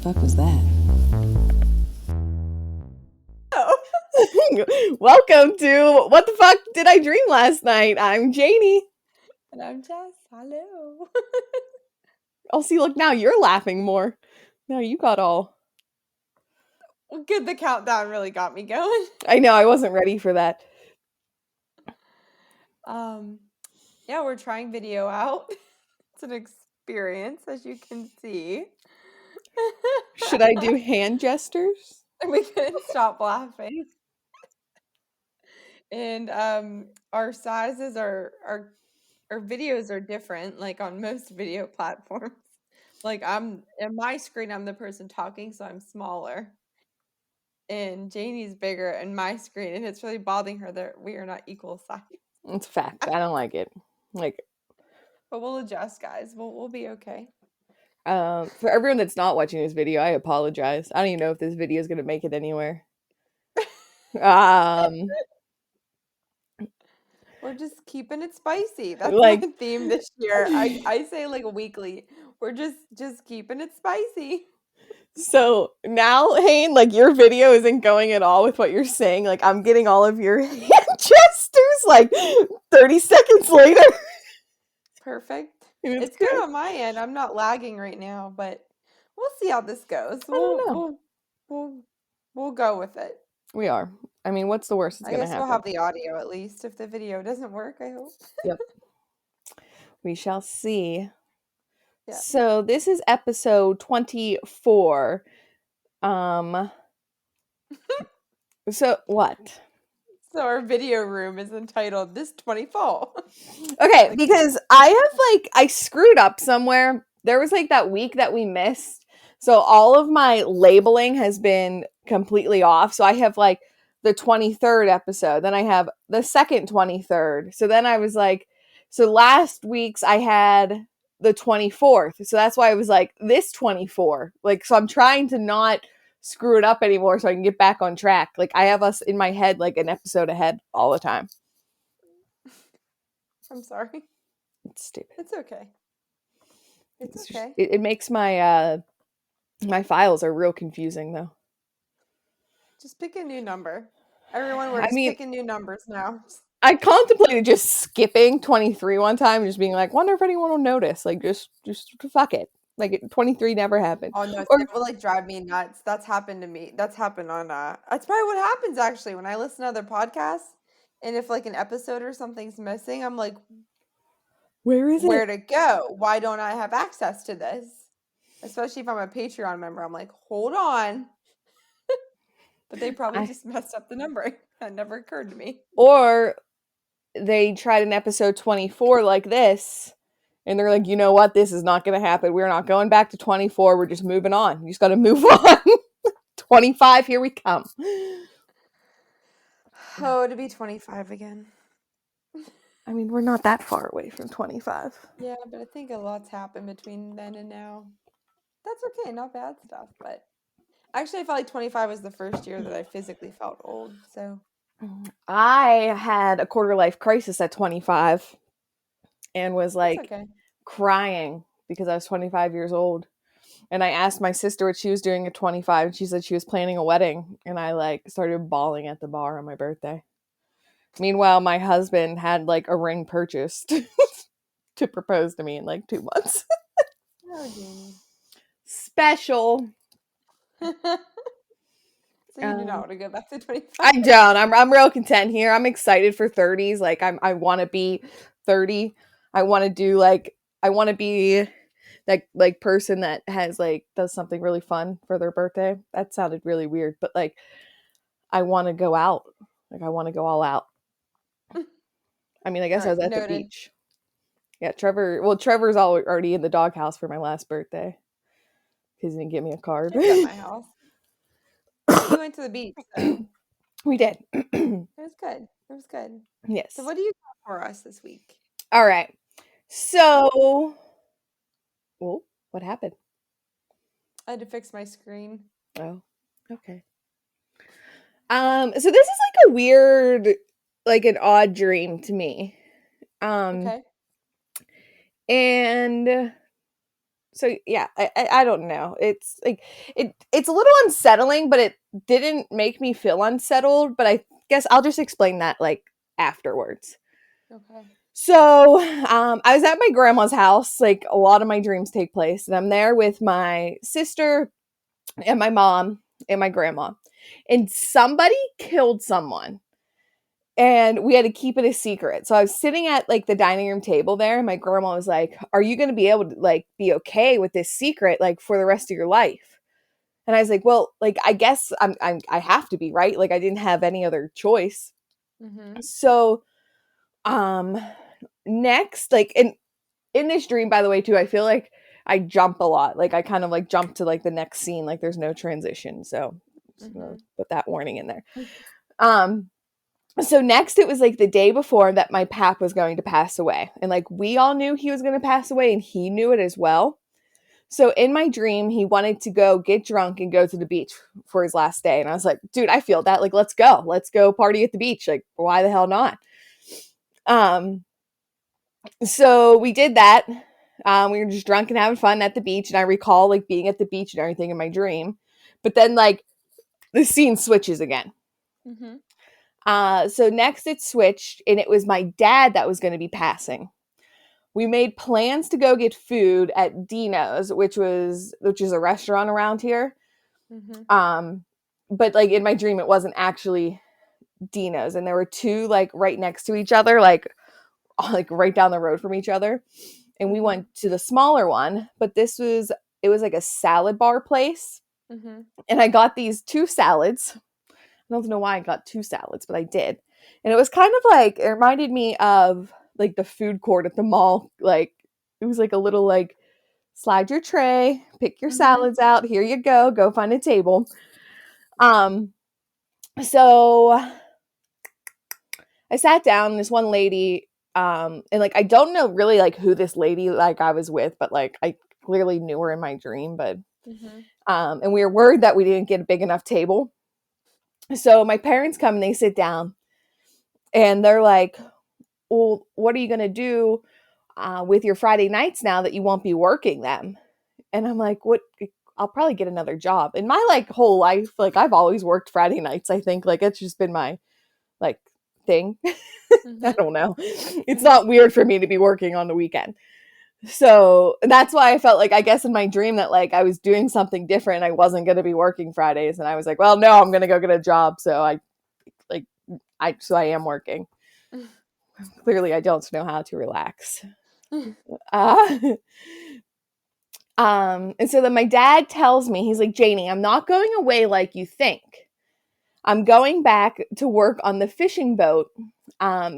fuck was that? Oh. Welcome to What the Fuck Did I Dream Last Night? I'm Jaynee. And I'm Jess. Hello. Oh, see, look, now you're laughing more. Now you got all. Well, good. The countdown really got me going. I know, I wasn't ready for that. Yeah, we're trying video out. It's an experience, as you can see. Should I do hand gestures? We couldn't stop laughing. And our sizes our videos are different, like on most video platforms. Like I'm in my screen, I'm the person talking, so I'm smaller. And Janie's bigger in my screen, and it's really bothering her that we are not equal size. It's a fact. I don't like it. Like, But we'll adjust, guys. We'll be okay. for everyone that's not watching this video, I apologize. I don't even know if this video is gonna make it anywhere. Um, We're just keeping it spicy. That's my like, theme this year. I say like weekly. We're just keeping it spicy. so now, Hayne, like your video isn't going at all with what you're saying. Like, I'm getting all of your hand gestures like 30 seconds later. Perfect. It's It's good. good on my end. I'm not lagging right now, but we'll see how this goes. I don't know. We'll go with it. We are. I mean, what's the worst that's I gonna guess we'll happen? have the audio at least if the video doesn't work, I hope. Yep. We shall see. Yeah. So this is episode 24. Um so what? So our video room is entitled This 24. Okay, Like, because I screwed up somewhere. There was like that week that we missed. So all of my labeling has been completely off. So I have like the 23rd episode, then I have the second 23rd. So then I was like, so last week's I had the 24th. So that's why I was like this 24. Like, so I'm trying to not screw it up anymore so I can get back on track. Like, I have us in my head like an episode ahead all the time. I'm sorry. It's stupid. It's okay. It's okay. It makes my my files are real confusing though. Just pick a new number. Everyone, we're I just mean, picking new numbers now. I contemplated just skipping 23 one time and just being like, wonder if anyone will notice. Like, just fuck it. Like, 23 never happened. Oh no, Or that will like drive me nuts. That's happened to me. That's happened on that's probably what happens actually when I listen to other podcasts. And if like an episode or something's missing, I'm like, where is it? where'd it go? Why don't I have access to this? Especially if I'm a Patreon member, I'm like, hold on. But they probably just messed up the numbering. That never occurred to me. Or they tried an episode 24 like this, and they're like, you know what? This is not going to happen. We're not going back to 24. We're just moving on. You just got to move on. 25, here we come. Oh, to be 25 again. I mean, we're not that far away from 25. Yeah, but I think a lot's happened between then and now. That's okay, not bad stuff, but actually I felt like 25 was the first year that I physically felt old, so I had a quarter life crisis at 25 and was that's like okay. crying because I was 25 years old. And I asked my sister what she was doing at 25, and she said she was planning a wedding. And I like started bawling at the bar on my birthday. Meanwhile, my husband had like a ring purchased to propose to me in like 2 months. Oh, Jamie. Special. So you do not want to go back to 25? I don't. I'm real content here. I'm excited for 30s. Like I want to be 30. I want to do like I want to be that like person that has like does something really fun for their birthday. That sounded really weird, but like I want to go out. Like I want to go all out. I mean, I guess I was Alright, at the noted. beach. Yeah, Trevor's already in the doghouse for my last birthday because he didn't get me a card. Checked out my house. We went to the beach, so We did. it was good. It was good. Yes. So what do you got for us this week? All right. So, well, what happened? I had to fix my screen. Oh, okay. So this is like a weird, like an odd dream to me. Okay. And So yeah, I don't know. It's like it's a little unsettling, but it didn't make me feel unsettled. But I guess I'll just explain that like afterwards. Okay. So I was at my grandma's house. Like a lot of my dreams take place, and I'm there with my sister and my mom and my grandma, and somebody killed someone and we had to keep it a secret. So I was sitting at like the dining room table there, and my grandma was like, "Are you going to be able to like be okay with this secret like for the rest of your life?" And I was like, "Well, like I guess I have to be, right? Like I didn't have any other choice." Mhm. So um next, like in this dream, by the way, too, I feel like I jump a lot. Like I kind of like jump to like the next scene, like there's no transition. So I'm just gonna Mhm. put that warning in there. Um So next it was like the day before that my pap was going to pass away. And like we all knew he was going to pass away and he knew it as well. So in my dream, he wanted to go get drunk and go to the beach for his last day. And I was like, dude, I feel that. Like, let's go. Let's go party at the beach. Like, why the hell not? Um, so we did that. We were just drunk and having fun at the beach. And I recall like being at the beach and everything in my dream. But then like the scene switches again. Mhm. So next it switched, and it was my dad that was going to be passing. We made plans to go get food at Dino's, which is a restaurant around here. Mhm. Um, but like in my dream, it wasn't actually Dino's, and there were two like right next to each other, like like right down the road from each other. And we Mhm. went to the smaller one, but it was like a salad bar place, Mhm. and I got these two salads. I don't know why I got two salads, but I did. And it was kind of like it reminded me of like the food court at the mall. Like it was like a little like slide your tray, pick your Mhm. salads out, here you go find a table. Um so I sat down and this one lady and like I don't know really like who this lady like I was with, but like I clearly knew her in my dream, but Mhm. and we were worried that we didn't get a big enough table. So my parents come and they sit down and they're like, well, what are you going to do with your Friday nights now that you won't be working them? And I'm like, what? I'll probably get another job. In my like whole life, like I've always worked Friday nights. I think like it's just been my like thing. I Mhm. don't know. It's not weird for me to be working on the weekend. So that's why I felt like I guess in my dream that like I was doing something different. I wasn't going to be working Fridays, and I was like, well, no, I'm going to go get a job. So like I am working. Clearly, I don't know how to relax. Uh, and so then my dad tells me, he's like, Jaynee, I'm not going away like you think. I'm going back to work on the fishing boat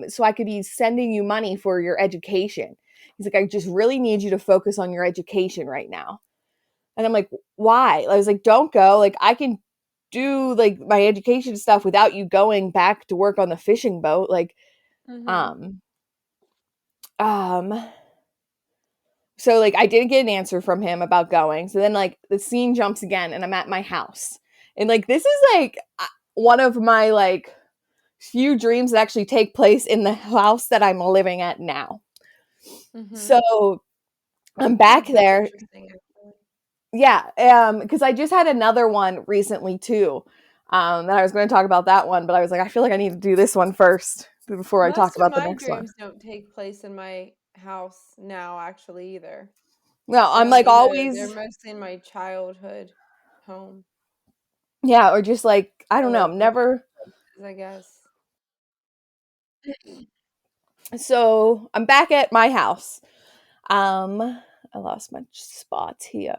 so I could be sending you money for your education. He's like, I just really need you to focus on your education right now. And I'm like, why? I was like, don't go. Like, I can do like my education stuff without you going back to work on the fishing boat. Like, Mhm. um, um, so like I didn't get an answer from him about going. So then like the scene jumps again and I'm at my house. And like this is like one of my like few dreams that actually take place in the house that I'm living at now. Mhm. So I'm Oh, back that's there. interesting, actually. Yeah, because I just had another one recently too. That I was going to talk about that one, but I was like I feel like I need to do this one first before I talk Most of about the my next one. dreams don't take place in my house now, actually, either. No, I'm like They're always mostly in my childhood home. yeah, or just like I don't Or know, like I'm different never places, I guess. so I'm back at my house. I lost my spot here.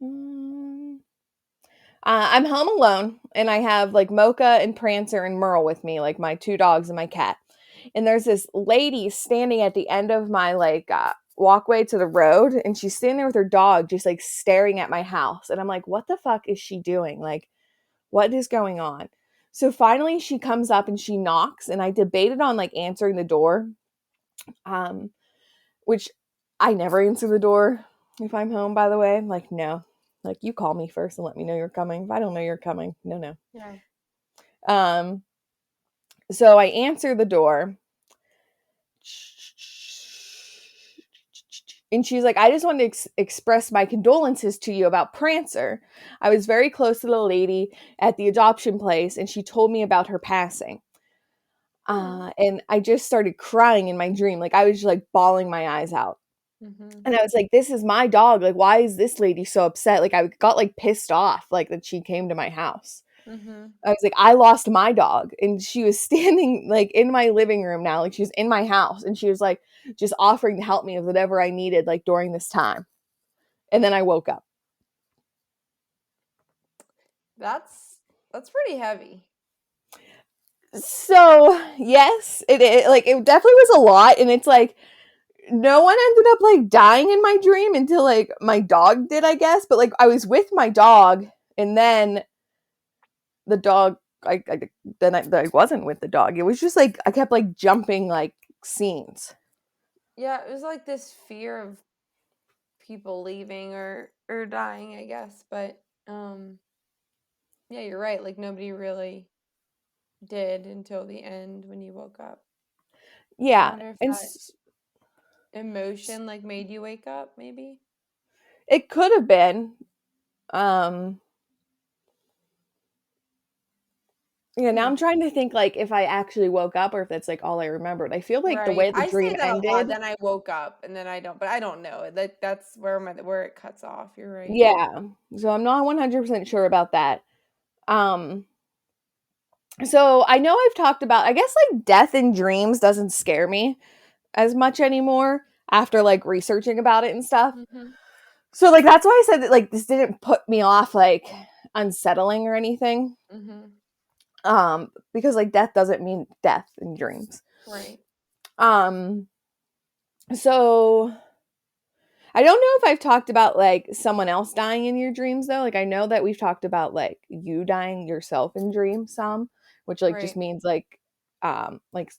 Mm. I'm home alone, and I have like Mocha and Prancer and Merle with me, like my two dogs and my cat. And there's this lady standing at the end of my like walkway to the road, and she's standing there with her dog, just like staring at my house. And I'm like, what the fuck is she doing? Like, what is going on? So finally, she comes up and she knocks, and I debated on like answering the door. Um, which I never answer the door if I'm home, by the way. Like, no. Like, you call me first and let me know you're coming. If I don't know you're coming, no, no. Yeah. Um, so I answer the door. And she's like, I just wanted to express my condolences to you about Prancer. I was very close to the lady at the adoption place, and she told me about her passing. Oh. And I just started crying in my dream. Like, I was just like bawling my eyes out. Mhm. And I was like, this is my dog. Like, why is this lady so upset? Like, I got like pissed off, like that she came to my house. Mhm. I was like, I lost my dog. And she was standing like in my living room now. Like, she was in my house. And she was like, just offering to help me with whatever I needed, like during this time. And then I woke up. That's pretty heavy. So, yes, like, it definitely was a lot. And it's like, no one ended up like dying in my dream until like my dog did, I guess. But like, I was with my dog, and then the dog, I wasn't with the dog. It was just like I kept like jumping like scenes. Yeah, it was like this fear of people leaving or dying, I guess. But yeah, you're right. Like nobody really did until the end when you woke up. I Yeah, wonder if and that emotion like made you wake up, maybe. it could have been. Um, yeah, now Hmm. I'm trying to think like if I actually woke up or if that's like all I remembered. I feel like the Right. way the I say dream that a lot. ended. Then I woke up and then I don't, but I don't know. That's where it cuts off. You're right. Yeah, so I'm not 100% sure about that. Um, so I know I've talked about, I guess like death in dreams doesn't scare me as much anymore after like researching about it and stuff. Mm-hmm. So like that's why I said that like this didn't put me off like unsettling or anything. Mm-hmm. Because like death doesn't mean death in dreams. Right. Um so I don't know if I've talked about like someone else dying in your dreams though. Like I know that we've talked about like you dying yourself in dreams some, which like just Right. means like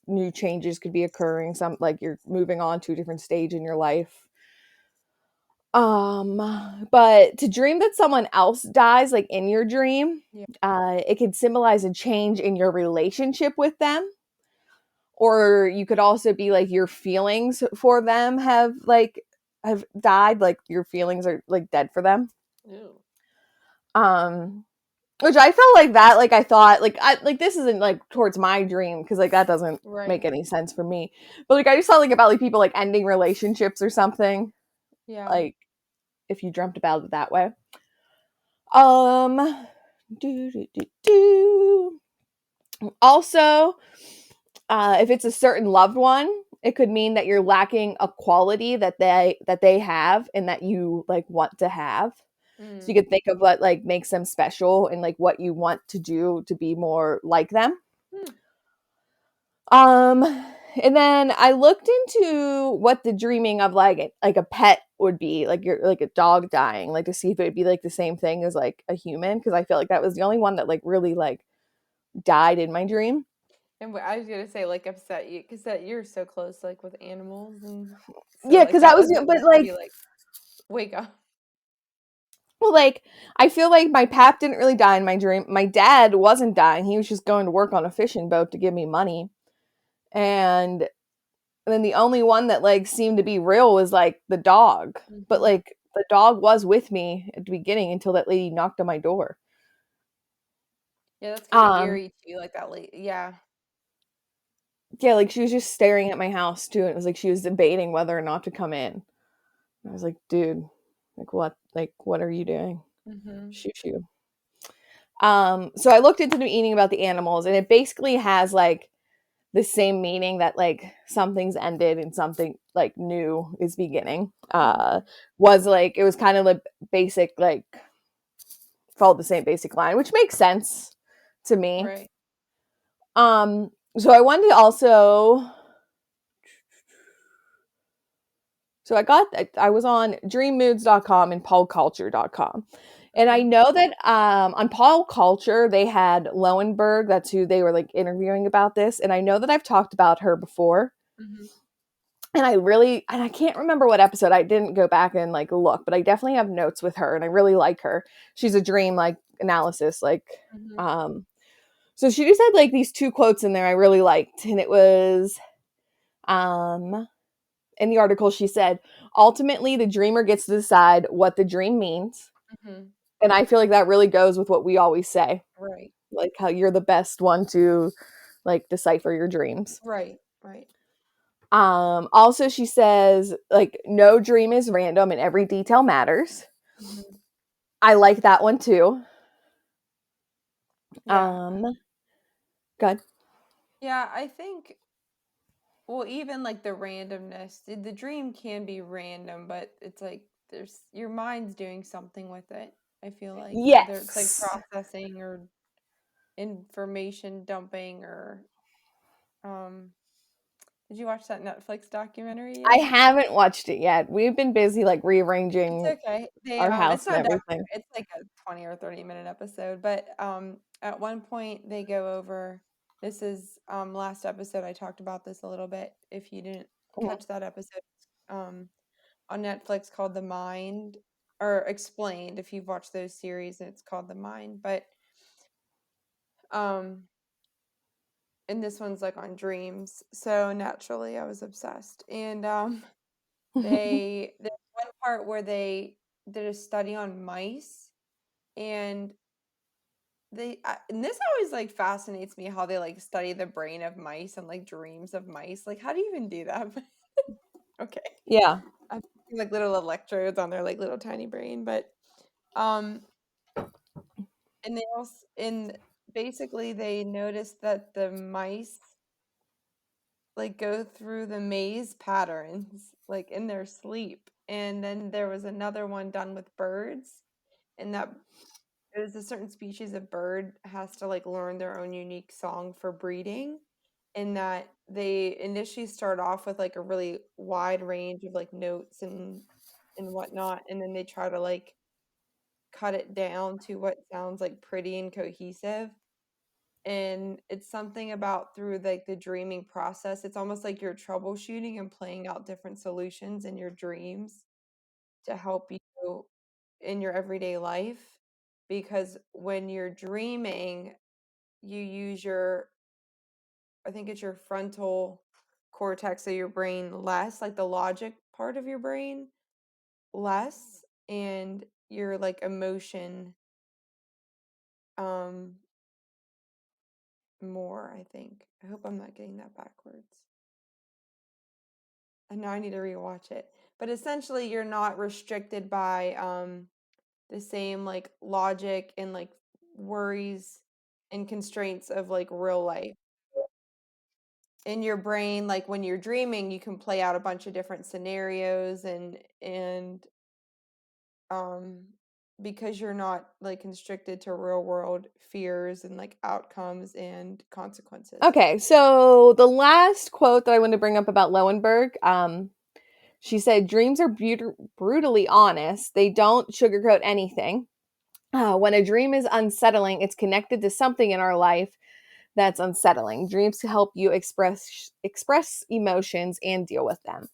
new changes could be occurring, some like you're moving on to a different stage in your life. But to dream that someone else dies like in your dream, Yeah. it could symbolize a change in your relationship with them, or you could also be like your feelings for them have died, like your feelings are like dead for them. Ew. Um which I felt like that, like I thought like I like this isn't like towards my dream because like that doesn't make Right. any sense for me. But like I just thought like about like people like ending relationships or something, Yeah. like if you dreamt about it that way. Um, do, do, do, do. Also, if it's a certain loved one, it could mean that you're lacking a quality that they have and that you like want to have. So you Mm. could think of what like makes them special and like what you want to do to be more like them. Hmm. Um, and then I looked into what the dreaming of like a pet would be, like you're like a dog dying, like to see if it would be like the same thing as like a human, because I feel like that was the only one that like really like died in my dream. And I was gonna say like upset you because that you're so close like with animals and so Yeah, like because that that was, was but supposed to like, be like wake up. well, like I feel like my pap didn't really die in my dream. My dad wasn't dying; he was just going to work on a fishing boat to give me money, and then the only one that like seemed to be real was like the dog. But Hmm. like the dog was with me at the beginning until that lady knocked on my door. Yeah, that's kind of Um, eerie too. Like that late. Yeah. yeah, like she was just staring at my house too, and it was like she was debating whether or not to come in. I was like, dude, like what? Like what are you doing? Hmm. Shoot you. So I looked into the meaning about the animals, and it basically has like the same meaning that like something's ended and something like new is beginning. Hmm. Was like it was kind of like basic, like followed the same basic line, which makes sense to me. Right. So I wanted to also, so I was on dreammoods.com and paulculture.com. And I Hmm. know that on Paul Culture, they had Lowenberg. That's who they were like interviewing about this. And I know that I've talked about her before. Hmm. And I can't remember what episode. I didn't go back and like look, but I definitely have notes with her and I really like her. She's a dream like analysis. Hmm. Um, so she just had like these two quotes in there I really liked. And it was, um, in the article, she said, ultimately, the dreamer gets to decide what the dream means. Mhm. And I feel like that really goes with what we always say, Right. like how you're the best one to like decipher your dreams. Right. Right. Also, she says, like, no dream is random and every detail matters. Mhm. I like that one too. Yeah. Good. Yeah, I think, well, even like the randomness, the dream can be random, but it's like there's your mind's doing something with it. I feel like whether it's like Yes. processing or information dumping or um did you watch that Netflix documentary I yet? haven't watched it yet. We've been busy like It's rearranging okay. They our it's house and not that everything. it's like a 20 or 30-minute episode, but at one point they go over, this is last episode I talked about this a little bit if you didn't Mhm. catch that episode, um on Netflix, called The Mind, or Explained if you've watched those series, and it's called The Mind, but um and this one's like on dreams. So naturally I was obsessed. And there's one part where they did a study on mice, and and this always like fascinates me how they like study the brain of mice and like dreams of mice. Like, how do you even do that? Okay. Yeah. I'm thinking, like little electrodes on their like little tiny brain, but um and they also, and basically they noticed that the mice like go through the maze patterns like in their sleep. And then there was another one done with birds, and that it was a certain species of bird has to like learn their own unique song for breeding, and that they initially start off with like a really wide range of like notes and whatnot, and then they try to like cut it down to what sounds like pretty and cohesive. And it's something about through like the dreaming process, it's almost like you're troubleshooting and playing out different solutions in your dreams to help you in your everyday life, because when you're dreaming you use your, I think it's your frontal cortex of your brain less, like the logic part of your brain less, and your like emotion um more, I think. I hope I'm not getting that backwards. And now I need to rewatch it. But essentially, you're not restricted by the same like logic and like worries and constraints of like real life. In your brain, like when you're dreaming, you can play out a bunch of different scenarios and um because you're not like constricted to real world fears and like outcomes and consequences. Okay, so the last quote that I want to bring up about Lowenberg, she said, "Dreams are brutally honest. They don't sugarcoat anything. When a dream is unsettling, it's connected to something in our life that's unsettling. Dreams help you express emotions and deal with them."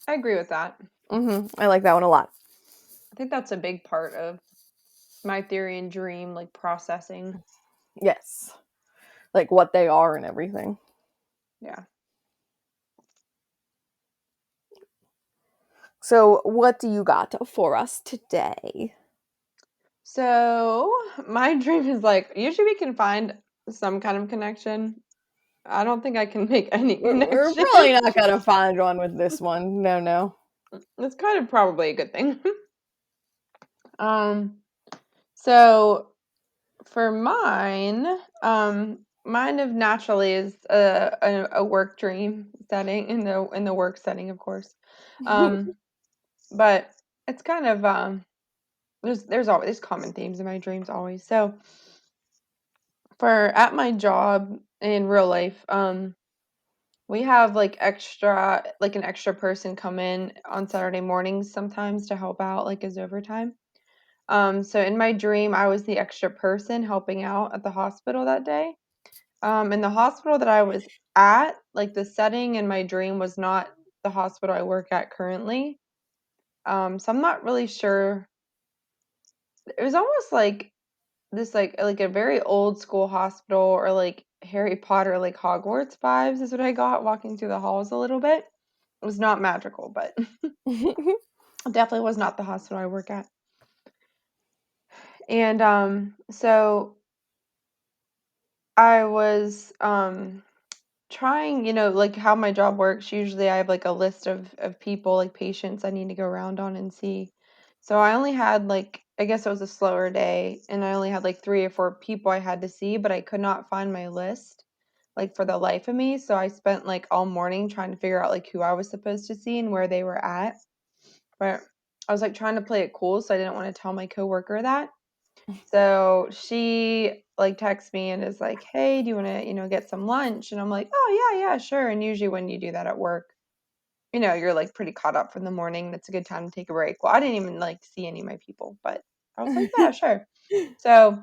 I agree with that. I like that one a lot. I think that's a big part of my theory and dream like processing. Yes, like what they are and everything. Yeah. So, what do you got for us today? So my dream is like, usually we can find some kind of connection. I don't think I can make any We're connection. probably not gonna find one with this one. No, no. It's kind of probably a good thing. um, so for mine, mine of naturally is a work dream setting, in the work setting, of course. Um, but it's kind of there's always common themes in my dreams always. So for at my job in real life, we have like an extra person come in on Saturday mornings sometimes to help out like as overtime. So in my dream, I was the extra person helping out at the hospital that day. And the hospital that I was at, like the setting in my dream was not the hospital I work at currently. So I'm not really sure. It was almost like this like a very old school hospital, or like Harry Potter, like Hogwarts vibes is what I got walking through the halls a little bit. It was not magical, but it definitely was not the hospital I work at. And so I was trying, like how my job works. Usually I have like a list of people, like patients I need to go around on and see. So I only had like, I guess it was a slower day, and I only had like 3 or 4 people I had to see, but I could not find my list like for the life of me. So I spent like all morning trying to figure out like who I was supposed to see and where they were at. But I was like trying to play it cool, so I didn't want to tell my coworker that. So she like texts me and is like, "Hey, do you want to, get some lunch?" And I'm like, "Oh, yeah, yeah, sure." And usually when you do that at work, you're like pretty caught up from the morning. That's a good time to take a break. Well, I didn't even like see any of my people, but I was like, "Yeah, sure." So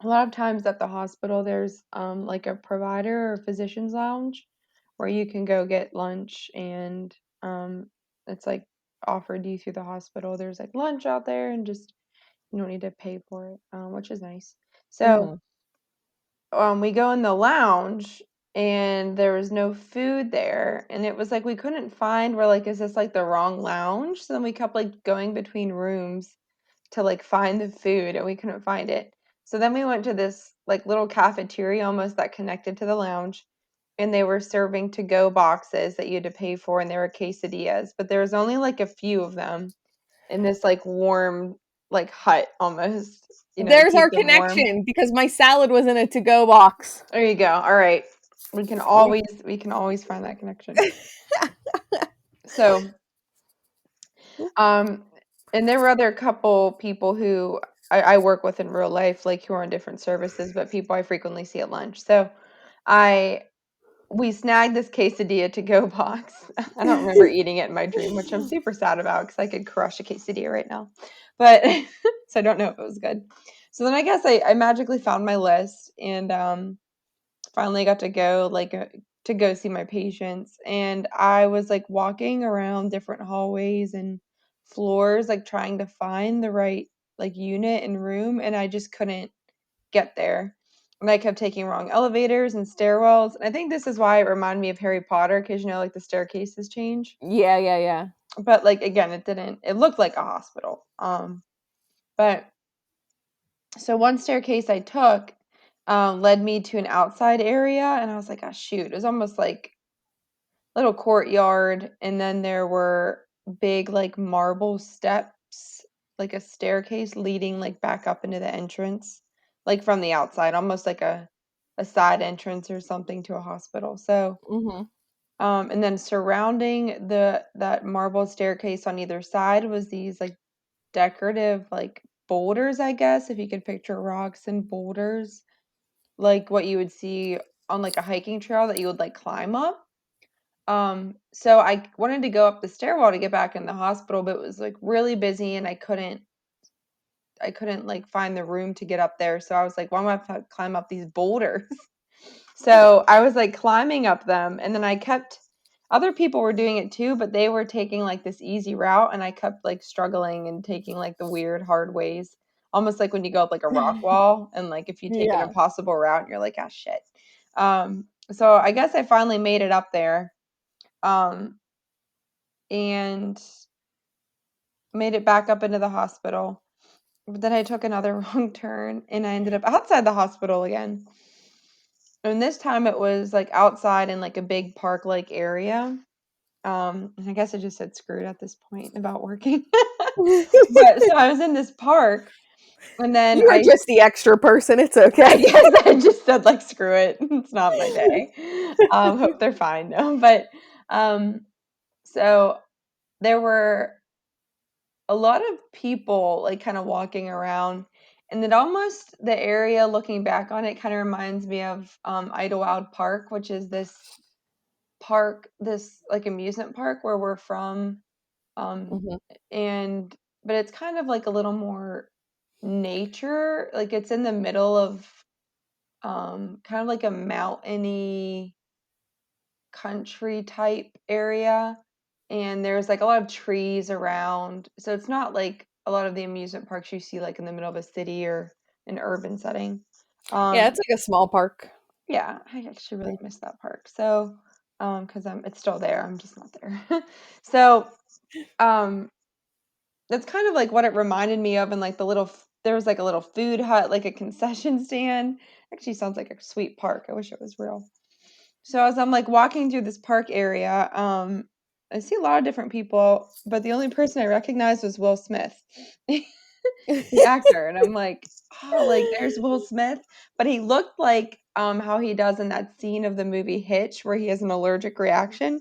a lot of times at the hospital, there's like a provider or physician's lounge where you can go get lunch, and it's like offered to you through the hospital. There's like lunch out there, and just you don't need to pay for it, which is nice. So Mhm. we go in the lounge, and there was no food there, and it was like we couldn't find, we're like, is this like the wrong lounge? So then we kept like going between rooms to like find the food, and we couldn't find it. So then we went to this like little cafeteria almost that connected to the lounge, and they were serving to go boxes that you had to pay for, and they were quesadillas, but there was only like a few of them in this like warm like hut almost, to There's keep our them warm. connection because my salad was in a to-go box. There you go. All right. We can always find that connection. So, um, and there were other couple people who I work with in real life, like who are on different services, but people I frequently see at lunch. So I we snagged this quesadilla to go box. I don't remember eating it in my dream, which I'm super sad about because I could crush a quesadilla right now. But so I don't know if it was good. So then I guess I magically found my list, and finally got to go to go see my patients, and I was like walking around different hallways and floors like trying to find the right like unit and room, and I just couldn't get there. And I kept taking wrong elevators and stairwells. And I think this is why it reminded me of Harry Potter, because like the staircases change. Yeah, yeah, yeah. But like again, it looked like a hospital. But so one staircase I took led me to an outside area, and I was like, oh shoot, it was almost like little courtyard, and then there were big like marble steps, like a staircase leading like back up into the entrance, like from the outside, almost like a side entrance or something to a hospital. So Mhm. and then surrounding that marble staircase on either side was these like decorative like boulders, I guess, if you could picture rocks and boulders, like what you would see on like a hiking trail that you would like climb up. So I wanted to go up the stairwell to get back in the hospital, but it was like really busy, and I couldn't like find the room to get up there. So I was like, why am I have to climb up these boulders? So I was like climbing up them, and then I kept other people were doing it too, but they were taking like this easy route, and I kept like struggling and taking like the weird hard ways. Almost like when you go up like a rock wall, and like if you take an Yeah. impossible route, you're like, ah shit. So I guess I finally made it up there. Um, and made it back up into the hospital. But then I took another wrong turn, and I ended up outside the hospital again. And this time it was like outside in like a big park like area. And I guess I just said screwed at this point about working. But so I was in this park, and then You were just the extra person. It's I okay. guess I just said like screw it. It's not my day. Hope they're fine though. But um so there were a lot of people like kind of walking around, and it almost, the area looking back on it kind of reminds me of Idlewild Park, which is this like amusement park where we're from. um Mhm. and but it's kind of like a little more nature, like it's in the middle of kind of like a mountainy country type area, and there's like a lot of trees around. So it's not like a lot of the amusement parks you see like in the middle of a city or an urban setting. Yeah, Um, it's like a small park. yeah, I actually really miss that park. So, because it's still there, I'm just not there. So, um, that's kind of like what it reminded me of, and like there was like a little food hut, like a concession stand. Actually, sounds like a sweet park. I wish it was real. So as I'm like walking through this park area, I see a lot of different people, but the only person I recognized was Will Smith, the actor, and I'm like, oh, like there's Will Smith, but he looked like how he does in that scene of the movie Hitch where he has an allergic reaction.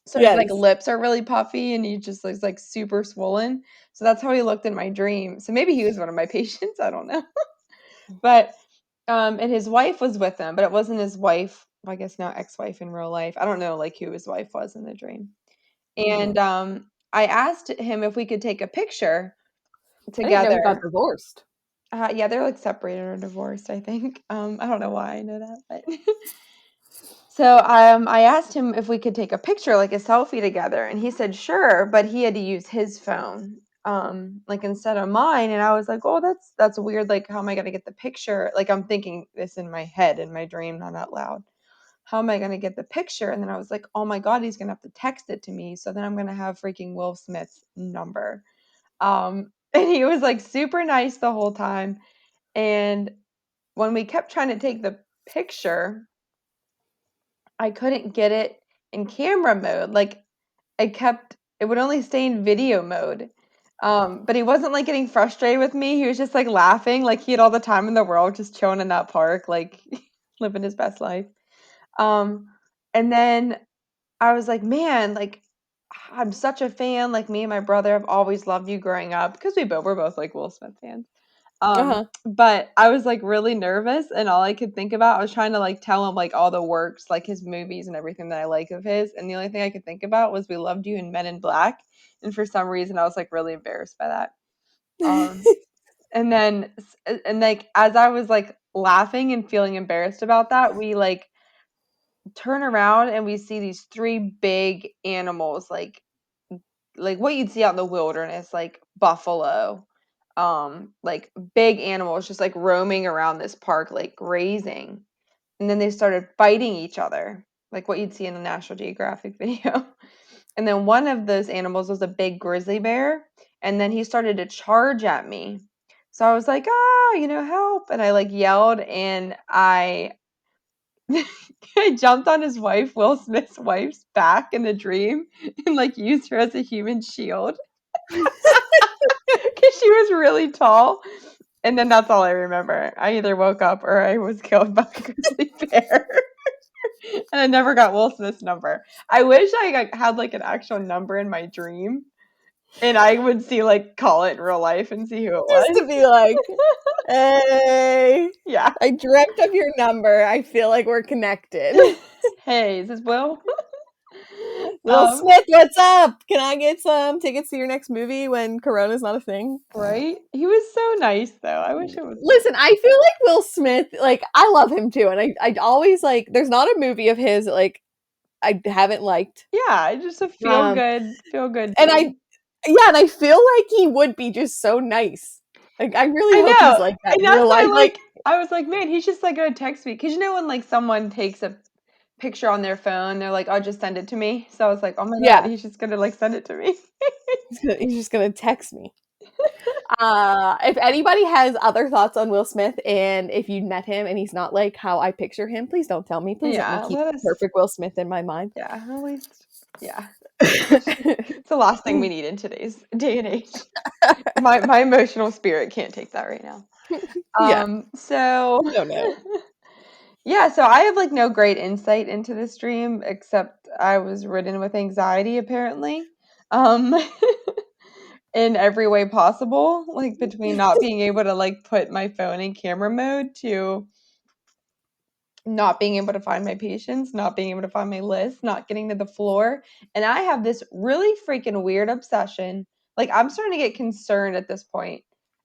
So his like Yes. lips are really puffy and he just looks like super swollen. So that's how he looked in my dream. So maybe he was one of my patients. I don't know. But and his wife was with him, but it wasn't his wife. I guess now ex-wife in real life. I don't know like who his wife was in the dream. And Mhm. I asked him if we could take a picture I didn't know he got together. divorced. Yeah, they're like separated or divorced, I think. I don't know why I know that, but so I asked him if we could take a picture, like a selfie together, and he said sure, but he had to use his phone, like instead of mine. And I was like, oh, that's weird. Like, how am I gonna get the picture? Like, I'm thinking this in my head, in my dream, not out loud. How am I gonna get the picture? And then I was like, oh my god, he's gonna have to text it to me. So then I'm gonna have freaking Will Smith's number. And he was like super nice the whole time. And when we kept trying to take the picture, I couldn't get it in camera mode. Like it would only stay in video mode. But he wasn't like getting frustrated with me. He was just like laughing, like he had all the time in the world, just chilling in that park, like living his best life. Um, and then I was like, man, like I'm such a fan. Like me and my brother have always loved you growing up because we're both like Will Smith fans. Uh-huh. But I was like really nervous, and all I could think about, I was trying to like tell him like all the works, like his movies and everything that I like of his, and the only thing I could think about was We Loved You in Men in Black, and for some reason I was like really embarrassed by that. Um, and then and like as I was like laughing and feeling embarrassed about that, we like turn around and we see these three big animals, like what you'd see out in the wilderness, like buffalo, like big animals just like roaming around this park, like grazing. And then they started fighting each other, like what you'd see in a National Geographic video. And then one of those animals was a big grizzly bear, and then he started to charge at me. So I was like, ah, help. And I like yelled, and I jumped on his wife, Will Smith's wife's back in the dream, and like used her as a human shield because she was really tall. And then that's all I remember. I either woke up or I was killed by a grizzly bear. And I never got Will Smith's number. I wish had like an actual number in my dream and I would see like call it in real life and see who it Just to was. be like, hey, Yeah. I dreamt of your number. I feel like we're connected. Hey, is this Will? Will um, Smith, what's up? Can I get some tickets to your next movie when Corona's not a thing? right? He was so nice though. I wish it was more. Listen, I feel like Will Smith, like, I love him too. And I always like, there's not a movie of his that, like, I haven't liked. Yeah, just a Um, feel good and dude. yeah, and I feel like he would be just so nice. Like, I really I hope he's know, like that and in real that's why, life. Like, like, I was like, "Man, he's just, like, gonna text me." Because when, like, someone takes a picture on their phone, they're like, "Oh, just send it to me." So I was like, "Oh my god, yeah, he's just gonna, like, send it to me." he's just gonna text me. If anybody has other thoughts on Will Smith and if you met him and he's not like how I picture him, please don't tell me. Please let me Yeah, keep let us perfect Will Smith in my mind. yeah, at least yeah. It's the last thing we need in today's day and age. My emotional spirit can't take that right now. Yeah, So we don't know. yeah, so I have, like, no great insight into this dream, except I was ridden with anxiety apparently, um, in every way possible, like, between not being able to, like, put my phone in camera mode to not being able to find my patients, not being able to find my list, not getting to the floor, and I have this really freaking weird obsession, like, I'm starting to get concerned at this point,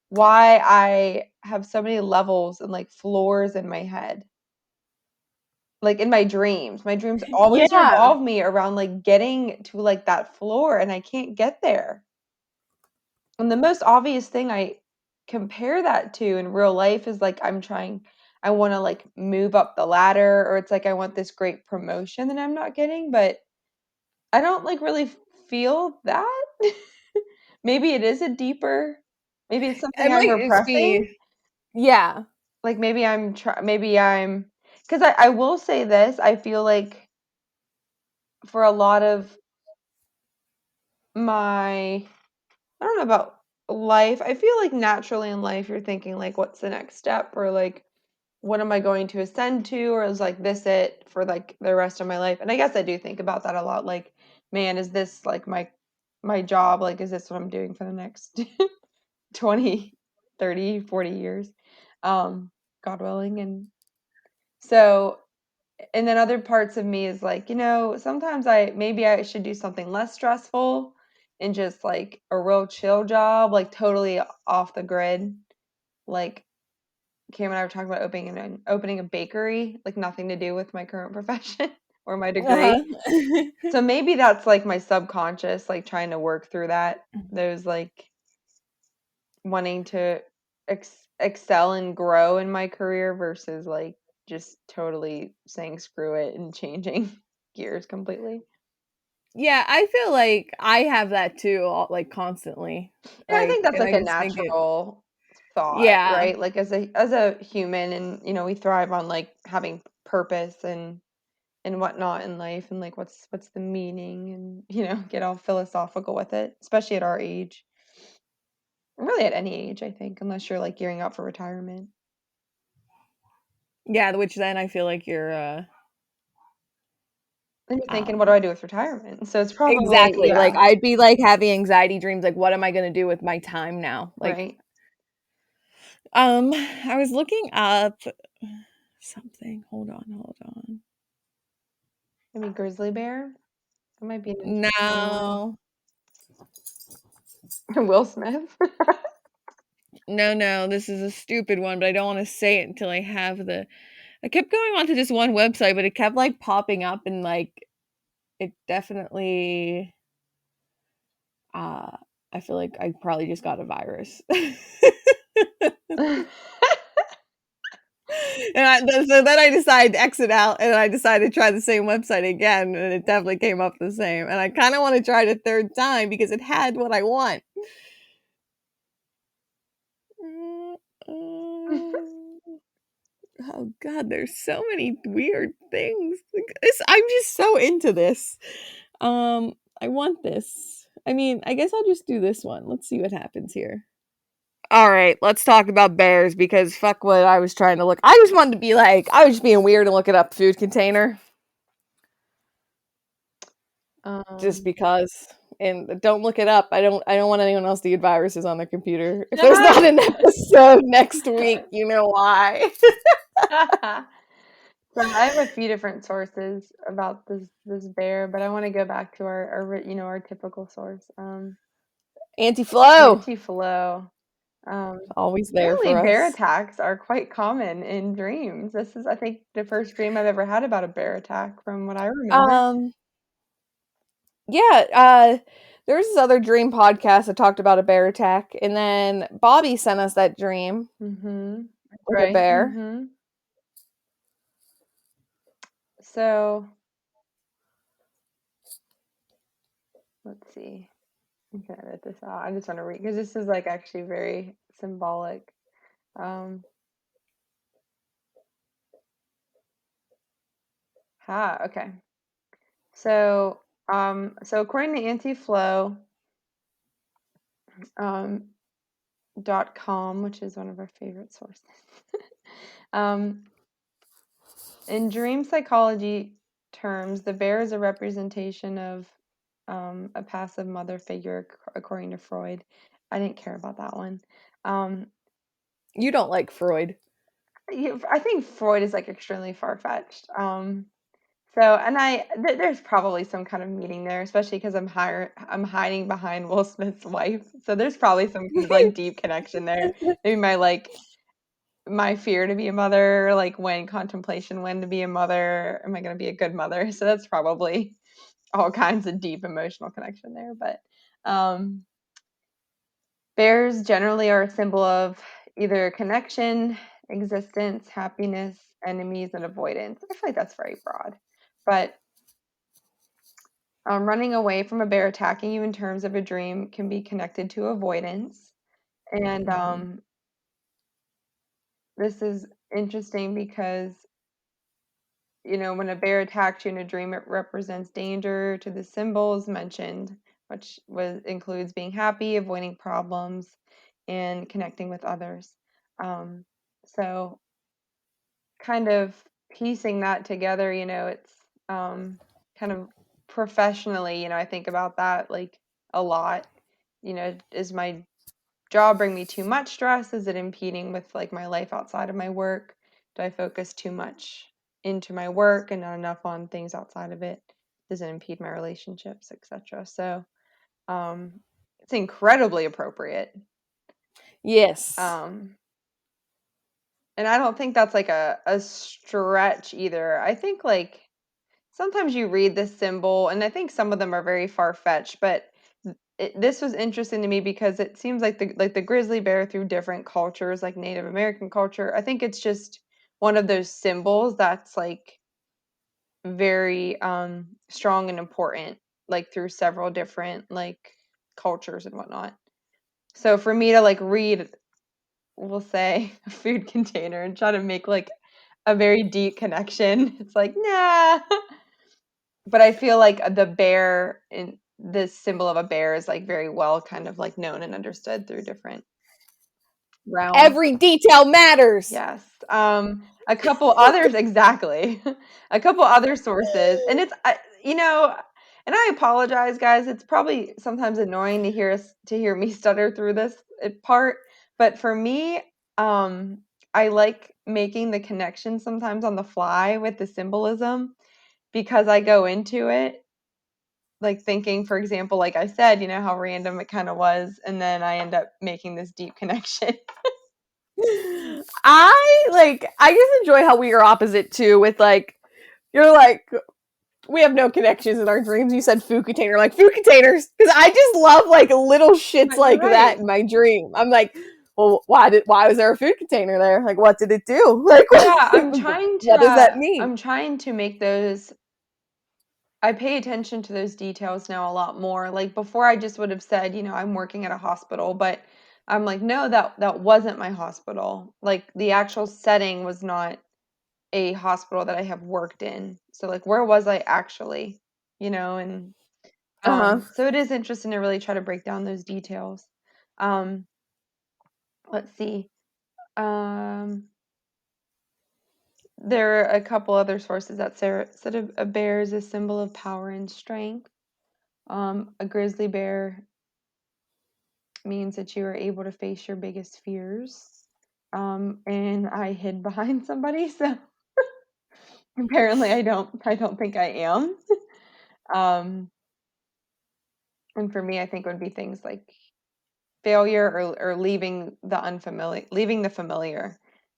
why I have so many levels and, like, floors in my head. Like, in my dreams always Yeah. revolve me around, like, getting to, like, that floor, and I can't get there. And the most obvious thing compare that to in real life is like I want to like move up the ladder, or it's like I want this great promotion that I'm not getting, but I don't like really feel that. Maybe it is a deeper, maybe it's It something I'm might just repressing. be, yeah. Like maybe I'm, because I will say this, I feel like for a lot of my, I don't know about life, I feel like naturally in life you're thinking like, what's the next step? Or like, what am I going to ascend to? Or is like this it for like the rest of my life? And I guess I do think about that a lot. Like, man, is this like my job? Like, is this what I'm doing for the next 20, 30, 40 years? God willing. And so, and then other parts of me is like, sometimes maybe I should do something less stressful and just like a real chill job, like totally off the grid. Like Cam and I were talking about opening a bakery, like nothing to do with my current profession or my degree. Uh-huh. So maybe that's like my subconscious, like trying to work through that. Those like wanting to excel and grow in my career versus like just totally saying screw it and changing gears completely. Yeah, I feel like I have that too, like constantly. Yeah, I Like, think that's and like I a just think it, natural thought, yeah. right? Like as a human, and we thrive on like having purpose and whatnot in life, and like what's the meaning, and get all philosophical with it, especially at our age. Really at any age, I think, unless you're like gearing up for retirement. Yeah, which then I feel like you're Then you're thinking, what do um I do with retirement? So it's probably, exactly. Like yeah, I'd be like having anxiety dreams like what am I going to do with my time now? Like right. I was looking up something. Hold on. Maybe grizzly bear. That might be an interesting one. No. Will Smith. No, this is a stupid one, but I don't want to say it until I have the I kept going onto this one website, but it kept like popping up and like it definitely uh I feel like I probably just got a virus. So then I decided to exit out and I decided to try the same website again and it definitely came up the same. And I kind of want to try it a third time because it had what I want. Oh god, there's so many weird things. I'm just so into this. I want this. I mean, I guess I'll just do this one. Let's see what happens here. All right, let's talk about bears because fuck what I was trying to look. I just wanted to be like, I was just being weird and looking up food container just um, because. And don't look it up. I don't want anyone else to get viruses on their computer. If there's not an episode next week, you know why. So I have a few different sources about this bear, but I want to go back to our typical source. Anti-flow. Anti-flow. Always there Apparently for bear us. attacks are quite common in dreams. This is, I think, the first dream I've ever had about a bear attack from what I remember. Um yeah, there was this other dream podcast that talked about a bear attack, and then Bobby sent us that dream Mm-hmm. That's with a right. bear. Mm-hmm. So let's see. I'm gonna edit this out. I just want to read because this is like actually very symbolic. Um, okay. So according to Anti-Flow, um, .com, which is one of our favorite sources, um, in dream psychology terms, the bear is a representation of a passive mother figure, according to Freud. I didn't care about that one. Um, You don't like Freud. I think Freud is like extremely far-fetched. There's probably some kind of meaning there, especially because I'm hiding behind Will Smith's wife. So there's probably some kind of like deep connection there. Maybe my fear to be a mother, like when contemplation when to be a mother, am I going to be a good mother? So that's probably all kinds of deep emotional connection there. But Bears generally are a symbol of either connection, existence, happiness, enemies, and avoidance. I feel like that's very broad. But running away from a bear attacking you in terms of a dream can be connected to avoidance. And this is interesting because, when a bear attacks you in a dream, it represents danger to the symbols mentioned, which includes being happy, avoiding problems, and connecting with others. So kind of piecing that together, it's kind of professionally, I think about that like a lot. Is my job bring me too much stress? Is it impeding with like my life outside of my work? Do I focus too much into my work and not enough on things outside of it? Does it impede my relationships, etc.? So it's incredibly appropriate. Yes. And I don't think that's like a stretch either. I think like sometimes you read this symbol, and I think some of them are very far-fetched, but this was interesting to me because it seems like the grizzly bear through different cultures, like Native American culture. I think it's just one of those symbols that's like very strong and important, like through several different like cultures and whatnot. So for me to like read, we'll say, a food container and try to make like a very deep connection, it's like, nah. But I feel like the bear in this symbol of a bear is like very well kind of like known and understood through different realms. Every detail matters. Yes. A couple others, exactly. A couple other sources, and and I apologize, guys. It's probably sometimes annoying to hear me stutter through this part, but for me, I like making the connection sometimes on the fly with the symbolism because I go into it like thinking, for example, like I said, how random it kind of was, and then I end up making this deep connection. I just enjoy how we are opposite too, with like, you're like, we have no connections in our dreams. You said food container, like food containers, because I just love like little shits But you're like that right. in my dream. I'm like, well, why was there a food container there? Like, what did it do? Like, Yeah, I'm trying what does that to mean? I'm trying to make those I pay attention to those details now a lot more. Like before I just would have said, I'm working at a hospital, but I'm like, no, that wasn't my hospital. Like the actual setting was not a hospital that I have worked in. So like where was I actually? And Uh huh. so it is interesting to really try to break down those details. Um, let's see. Um, there are a couple other sources that said a bear is a symbol of power and strength. A grizzly bear means that you are able to face your biggest fears. And I hid behind somebody, so apparently I don't think I am. Um, and for me, I think it would be things like failure or leaving the familiar.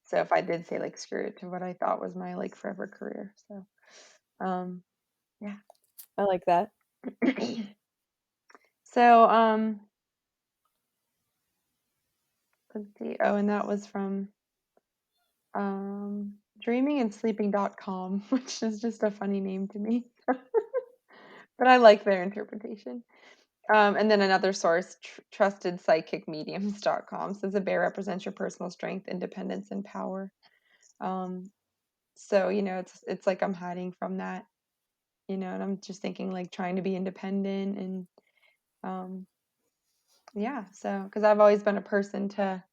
So if I did say like screw it to what I thought was my like forever career. So yeah. I like that. So let's see. Oh, and that was from dreamingandsleeping.com, which is just a funny name to me. But I like their interpretation. And then another source, trustedpsychicmediums.com, says a bear represents your personal strength, independence, and power. So it's like I'm hiding from that, and I'm just thinking like trying to be independent and yeah. So because I've always been a person to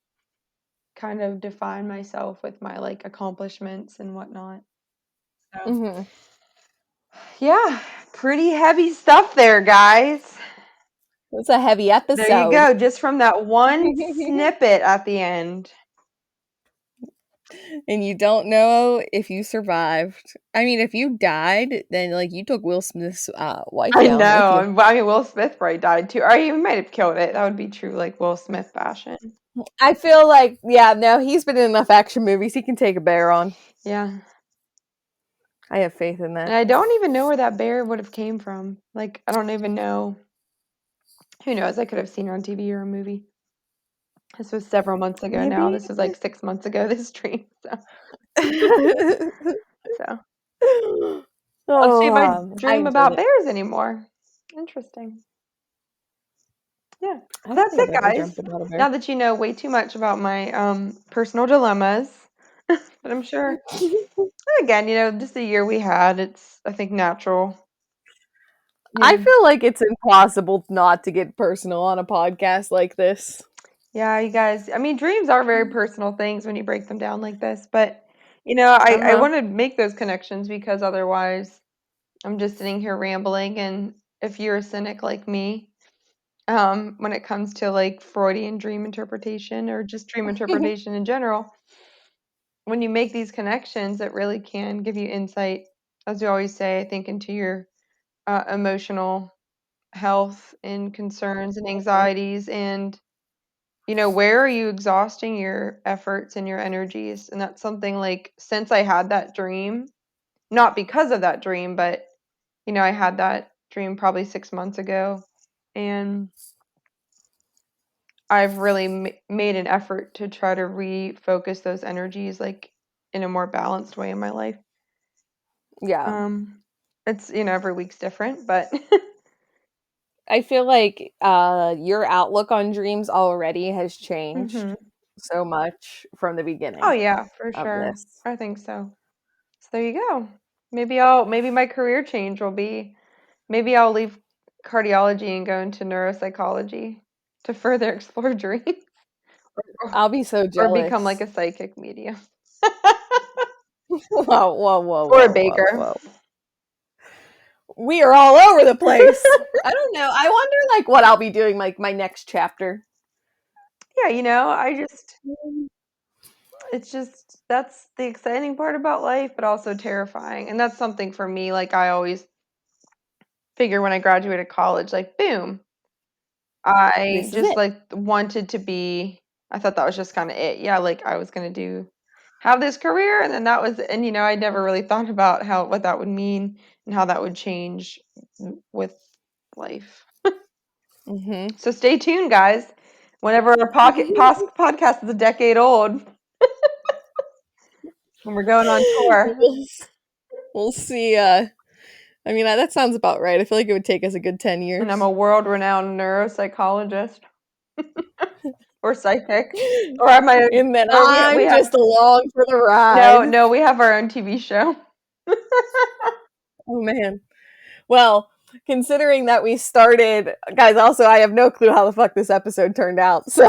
kind of define myself with my like accomplishments and whatnot. So Mm-hmm. yeah, pretty heavy stuff there, guys. It's a heavy There you episode. go, just from that one snippet at the end. And you don't know if you survived. I mean, if you died, then like you took Will Smith's wife I down with know. you. And I mean, Will Smith probably died too. Or he might have killed it. That would be true, like Will Smith fashion. I feel like, yeah, no, he's been in enough action movies. He can take a bear on. Yeah. I have faith in And that. I don't even know where that bear would have came from. Like, I don't even know. Who knows? I could have seen it on TV or a movie. This was several months ago now. Maybe. This was like 6 months ago, this dream. So let's see if I I dream enjoyed about it. bears anymore. Interesting. Yeah. Well, I don't that's think it, I've ever guys. dreamt about a bear. Now that you know way too much about my personal dilemmas, but I'm sure again, just the year we had, it's I think natural. I feel like it's impossible not to get personal on a podcast like this. Yeah, you guys, I mean, dreams are very personal things when you break them down like this, but I want to make those connections because otherwise I'm just sitting here rambling. And if you're a cynic like me, when it comes to like Freudian dream interpretation or just dream interpretation in general, when you make these connections, it really can give you insight, as we always say, I think, into your emotional health and concerns and anxieties. And where are you exhausting your efforts and your energies? And that's something like since I had that dream, not because of that dream, but I had that dream probably 6 months ago, and I've really made an effort to try to refocus those energies like in a more balanced way in my life. Yeah. It's every week's different, but I feel like your outlook on dreams already has changed hmm so much from the oh beginning yeah, for of sure. this. I think so. So there you go. Maybe my career change will be maybe I'll leave cardiology and go into neuropsychology to further explore dreams or, I'll be so or become like jealous. a psychic medium Whoa, whoa, whoa, or a whoa, whoa, baker. whoa. We are all over the place. I don't know. I wonder like what I'll be doing like my next chapter. Yeah, it's just that's the exciting part about life, but also terrifying. And that's something for me, like I always figure when I graduated college, like boom, I This is just it. like wanted to be, I thought that was just kind of it. Yeah, like I was going to have this career, and then that was, and I never really thought about what that would mean and how that would change with life. Mm-hmm. So stay tuned, guys. Whenever our podcast is a decade old, when we're going on tour, We'll see. I mean, that sounds about right. I feel like it would take us a good 10 and I'm years. a world-renowned neuropsychologist or psychic, or am I? And then Or we I'm have just along for the no, ride. no, we have our own TV show. Oh, man. Well, considering that we started, guys, also, I have no clue how the fuck this episode turned out. So,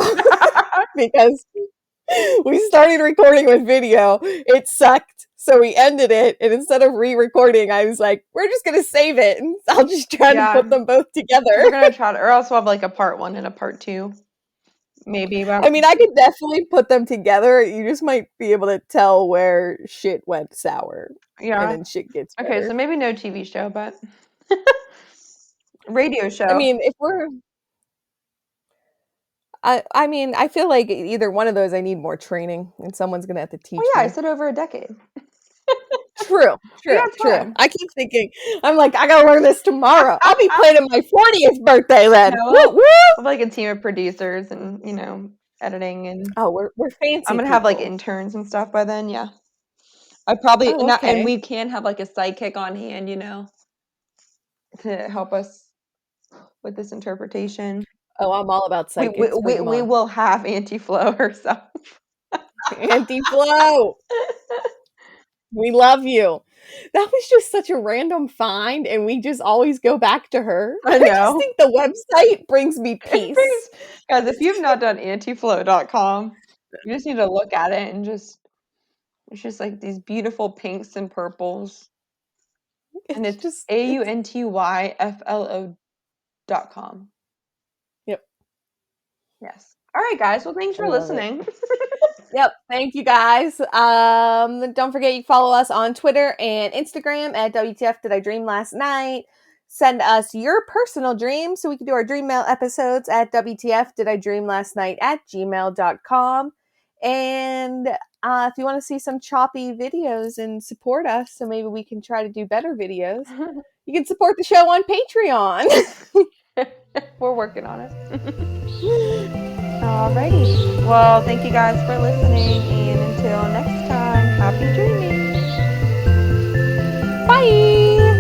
because we started recording with video, it sucked. So we ended it. And instead of re recording, I was like, we're just going to save it. And I'll just try to put Yeah, them both we're together. gonna try to, or else we'll have like a part one and a part two, maybe. But I mean, I could definitely put them together. You just might be able to tell where shit went sour and yeah, then shit gets okay. So better. maybe no TV show, but radio I show. mean, if we're I mean, I feel like either one of those I need more training and someone's gonna have to Well, teach yeah, I me. said over a decade. True, We true, got true. time. I keep thinking, I'm like, I gotta learn this tomorrow. I'll be planning my 40th birthday No, then. Woo we'll woo! have like a team of producers and editing, and Oh, we're I'm fancy gonna have like people. interns and stuff by then. Yeah, I probably Oh, and okay. we can have like a sidekick on hand, to help us with this interpretation. Oh, I'm all about We we psychics. Bring we, them we on. will have Auntie Flo herself. Anti-flow. We love you. That was just such a random find, and we just always go back to her. I I just know. think the website brings me It peace. brings, guys, if you've not done antiflow.com, you just need to look at it and it's just like these beautiful pinks and purples. And It's it's just, it's, AUNTYFLO.com. yep, Yes. All right, guys. Well, thanks I for love it. listening. Yep, thank you guys. Don't forget you follow us on Twitter and Instagram at WTF Did I Dream Last Night. Send us your personal dreams so we can do our dream mail episodes at WTF Did I Dream Last Night at gmail.com. And if you want to see some choppy videos and support us, so maybe we can try to do better videos, you can support the show on Patreon. We're working on it. Alrighty. Well, thank you guys for listening, and until next time, happy dreaming. Bye.